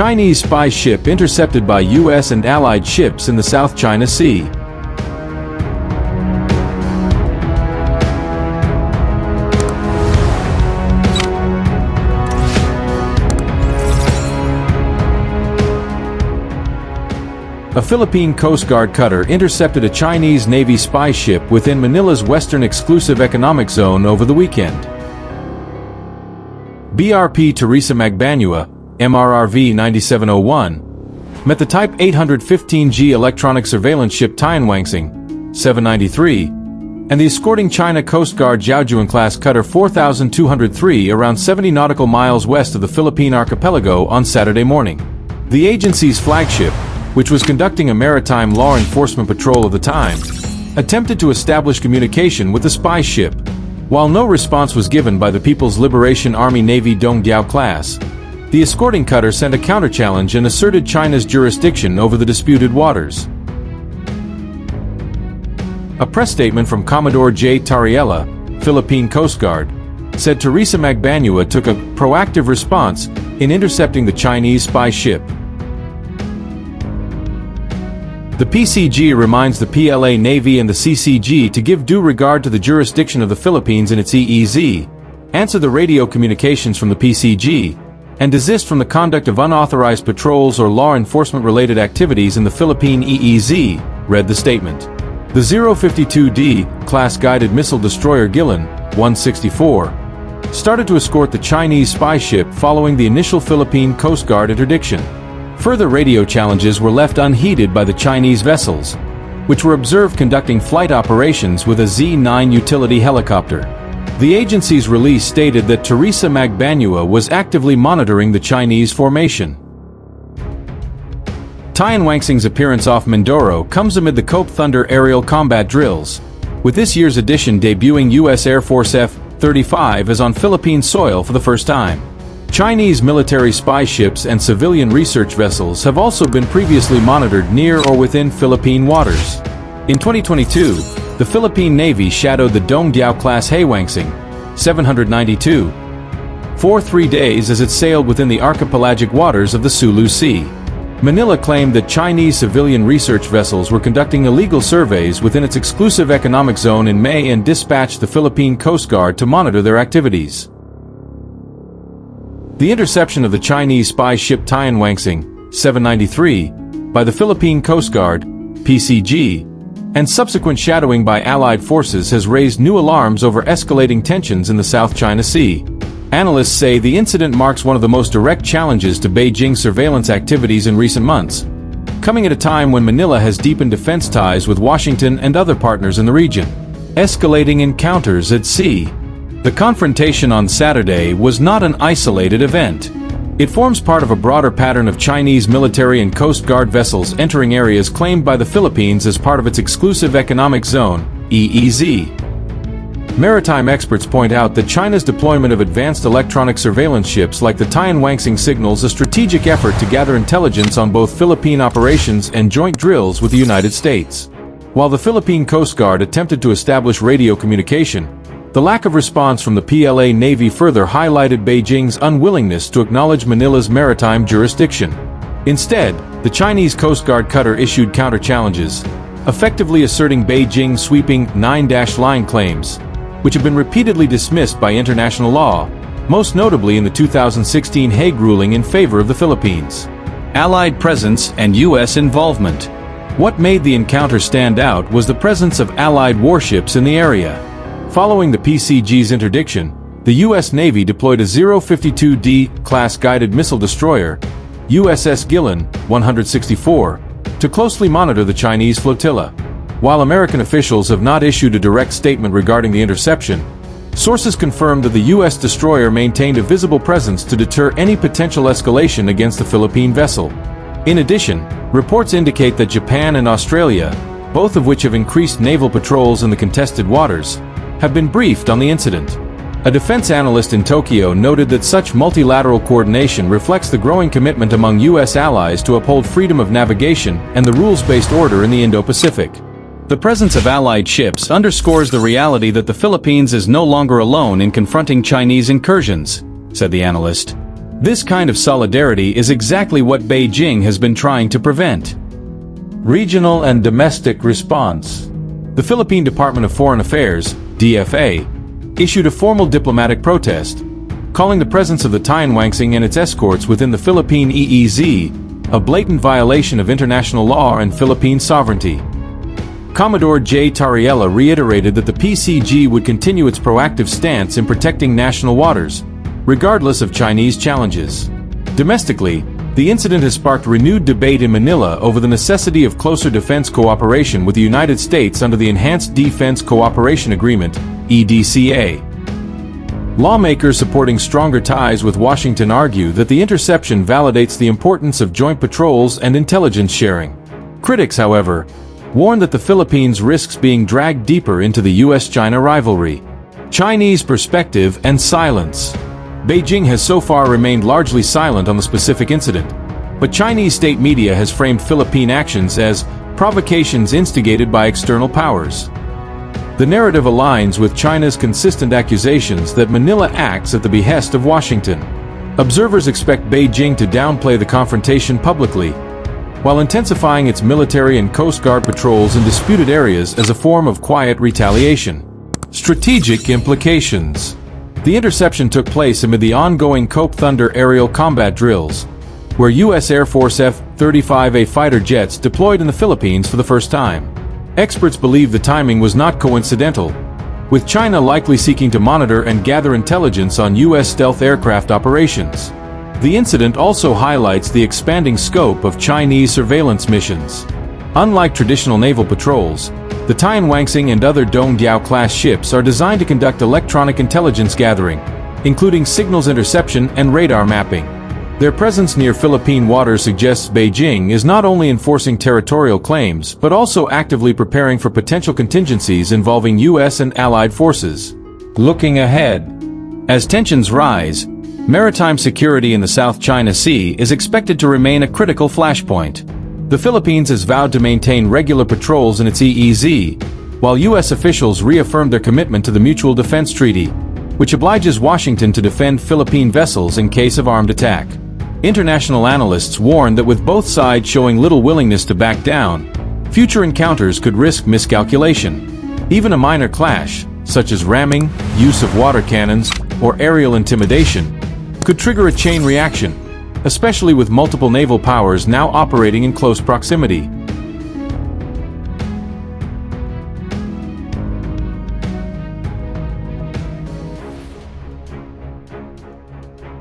Chinese spy ship intercepted by US and Allied ships in the South China Sea. A Philippine Coast Guard cutter intercepted a Chinese Navy spy ship within Manila's Western Exclusive Economic Zone over the weekend. BRP Teresa Magbanua, MRRV 9701, met the Type 815G electronic surveillance ship Tianwangxing, 793, and the escorting China Coast Guard Zhaojuan-class cutter 4203 around 70 nautical miles west of the Philippine archipelago on Saturday morning. The agency's flagship, which was conducting a maritime law enforcement patrol at the time, attempted to establish communication with the spy ship. While no response was given by the People's Liberation Army Navy Dongdiao class, the escorting cutter sent a counter-challenge and asserted China's jurisdiction over the disputed waters. A press statement from Commodore J. Tariela, Philippine Coast Guard, said Teresa Magbanua took a proactive response in intercepting the Chinese spy ship. The PCG reminds the PLA Navy and the CCG to give due regard to the jurisdiction of the Philippines in its EEZ, answer the radio communications from the PCG, and desist from the conduct of unauthorized patrols or law enforcement-related activities in the Philippine EEZ, read the statement. The 052D class guided missile destroyer Gillan, 164, started to escort the Chinese spy ship following the initial Philippine Coast Guard interdiction. Further radio challenges were left unheeded by the Chinese vessels, which were observed conducting flight operations with a Z-9 utility helicopter. The agency's release stated that Teresa Magbanua was actively monitoring the Chinese formation. Tianwangxing's appearance off Mindoro comes amid the Cope Thunder aerial combat drills, with this year's edition debuting U.S. Air Force F-35 as on Philippine soil for the first time. Chinese military spy ships and civilian research vessels have also been previously monitored near or within Philippine waters. In 2022, the Philippine Navy shadowed the Dongdiao-class Haywangxing, 792, for 3 days as it sailed within the archipelagic waters of the Sulu Sea. Manila claimed that Chinese civilian research vessels were conducting illegal surveys within its exclusive economic zone in May and dispatched the Philippine Coast Guard to monitor their activities. The interception of the Chinese spy ship Tianwangxing, 793, by the Philippine Coast Guard, PCG, and subsequent shadowing by Allied forces has raised new alarms over escalating tensions in the South China Sea. Analysts say the incident marks one of the most direct challenges to Beijing's surveillance activities in recent months, coming at a time when Manila has deepened defense ties with Washington and other partners in the region. Escalating encounters at sea. The confrontation on Saturday was not an isolated event. It forms part of a broader pattern of Chinese military and Coast Guard vessels entering areas claimed by the Philippines as part of its exclusive economic zone, EEZ. Maritime experts point out that China's deployment of advanced electronic surveillance ships like the Tianwangxing signals a strategic effort to gather intelligence on both Philippine operations and joint drills with the United States. While the Philippine Coast Guard attempted to establish radio communication, the lack of response from the PLA Navy further highlighted Beijing's unwillingness to acknowledge Manila's maritime jurisdiction. Instead, the Chinese Coast Guard cutter issued counter-challenges, effectively asserting Beijing's sweeping 9-line claims, which have been repeatedly dismissed by international law, most notably in the 2016 Hague ruling in favor of the Philippines. Allied presence and U.S. involvement. What made the encounter stand out was the presence of Allied warships in the area. Following the PCG's interdiction, the U.S. Navy deployed a 052D class guided missile destroyer, USS Gillan, 164, to closely monitor the Chinese flotilla. While American officials have not issued a direct statement regarding the interception, sources confirmed that the U.S. destroyer maintained a visible presence to deter any potential escalation against the Philippine vessel. In addition, reports indicate that Japan and Australia, both of which have increased naval patrols in the contested waters, have been briefed on the incident. A defense analyst in Tokyo noted that such multilateral coordination reflects the growing commitment among U.S. allies to uphold freedom of navigation and the rules-based order in the Indo-Pacific. The presence of Allied ships underscores the reality that the Philippines is no longer alone in confronting Chinese incursions, said the analyst. This kind of solidarity is exactly what Beijing has been trying to prevent. Regional and domestic response. The Philippine Department of Foreign Affairs, DFA, issued a formal diplomatic protest, calling the presence of the Tianwangxing and its escorts within the Philippine EEZ a blatant violation of international law and Philippine sovereignty. Commodore J. Tariella reiterated that the PCG would continue its proactive stance in protecting national waters, regardless of Chinese challenges. Domestically, the incident has sparked renewed debate in Manila over the necessity of closer defense cooperation with the United States under the Enhanced Defense Cooperation Agreement, EDCA. Lawmakers supporting stronger ties with Washington argue that the interception validates the importance of joint patrols and intelligence sharing. Critics, however, warn that the Philippines risks being dragged deeper into the US-China rivalry. Chinese perspective and silence. Beijing has so far remained largely silent on the specific incident, but Chinese state media has framed Philippine actions as provocations instigated by external powers. The narrative aligns with China's consistent accusations that Manila acts at the behest of Washington. Observers expect Beijing to downplay the confrontation publicly, while intensifying its military and Coast Guard patrols in disputed areas as a form of quiet retaliation. Strategic implications. The interception took place amid the ongoing Cope Thunder aerial combat drills, where U.S. Air Force F-35A fighter jets deployed in the Philippines for the first time. Experts believe the timing was not coincidental, with China likely seeking to monitor and gather intelligence on U.S. stealth aircraft operations. The incident also highlights the expanding scope of Chinese surveillance missions. Unlike traditional naval patrols, the Tianwangxing and other Dongdiao-class ships are designed to conduct electronic intelligence gathering, including signals interception and radar mapping. Their presence near Philippine waters suggests Beijing is not only enforcing territorial claims but also actively preparing for potential contingencies involving U.S. and allied forces. Looking ahead. As tensions rise, maritime security in the South China Sea is expected to remain a critical flashpoint. The Philippines has vowed to maintain regular patrols in its EEZ, while U.S. officials reaffirmed their commitment to the Mutual Defense Treaty, which obliges Washington to defend Philippine vessels in case of armed attack. International analysts warn that with both sides showing little willingness to back down, future encounters could risk miscalculation. Even a minor clash, such as ramming, use of water cannons, or aerial intimidation, could trigger a chain reaction, especially with multiple naval powers now operating in close proximity.